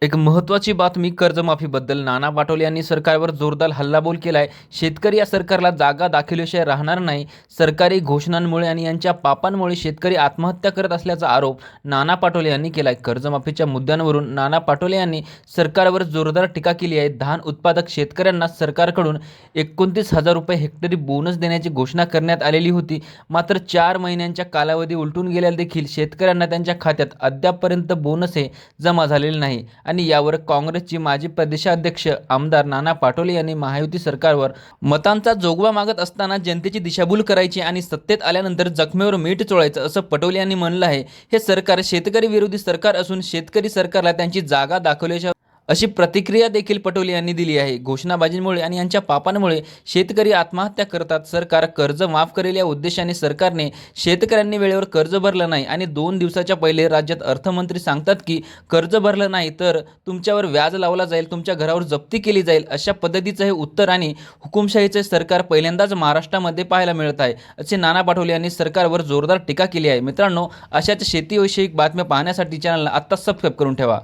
एक महत्त्वाची बातमी कर्जमाफीबद्दल नाना पाटोले यांनी सरकारवर जोरदार हल्लाबोल केलाय. शेतकरी या सरकारला जागा दाखवल्याशिवाय राहणार नाही. सरकारी घोषणांमुळे आणि यांच्या पापांमुळे शेतकरी आत्महत्या करत असल्याचा आरोप नाना पाटोले यांनी केलाय. कर्जमाफीच्या मुद्द्यांवरून नाना पाटोले यांनी सरकारवर जोरदार टीका केली आहे. धान उत्पादक शेतकऱ्यांना सरकारकडून 29,000 रुपये हेक्टरी बोनस देण्याची घोषणा करण्यात आलेली होती. मात्र 4 महिन्यांच्या कालावधी उलटून गेल्याला देखील शेतकऱ्यांना त्यांच्या खात्यात अद्यापपर्यंत बोनस हे जमा झालेले नाही. आणि यावर काँग्रेसचे माजी प्रदेशाध्यक्ष आमदार नाना पाटोले यांनी महायुती सरकारवर मतांचा जोगवा मागत असताना जनतेची दिशाभूल करायची आणि सत्तेत आल्यानंतर जखमेवर मीठ चोळायचं असं पाटोले यांनी म्हणलं आहे. हे सरकार शेतकरी विरोधी सरकार असून शेतकरी सरकारला त्यांची जागा दाखवल्याशिवाय अशी प्रतिक्रिया देखील पाटोले यांनी दिली आहे. घोषणाबाजीमुळे आणि यांच्या पापांमुळे शेतकरी आत्महत्या करतात. सरकार कर्ज माफ करेल या उद्देशाने सरकारने शेतकऱ्यांनी वेळेवर कर्ज भरलं नाही आणि 2 दिवसाच्या पहिले राज्यात अर्थमंत्री सांगतात की कर्ज भरलं नाही तर तुमच्यावर व्याज लावला जाईल, तुमच्या घरावर जप्ती केली जाईल. अशा पद्धतीचं हे उत्तर आणि हुकुमशाहीचे सरकार पहिल्यांदाच महाराष्ट्रामध्ये पाहायला मिळत आहे, असे नाना पाटोले यांनी सरकारवर जोरदार टीका केली आहे. मित्रांनो, अशाच शेतीविषयक बातम्या पाहण्यासाठी चॅनलला आत्ताच सबस्क्राईब करून ठेवा.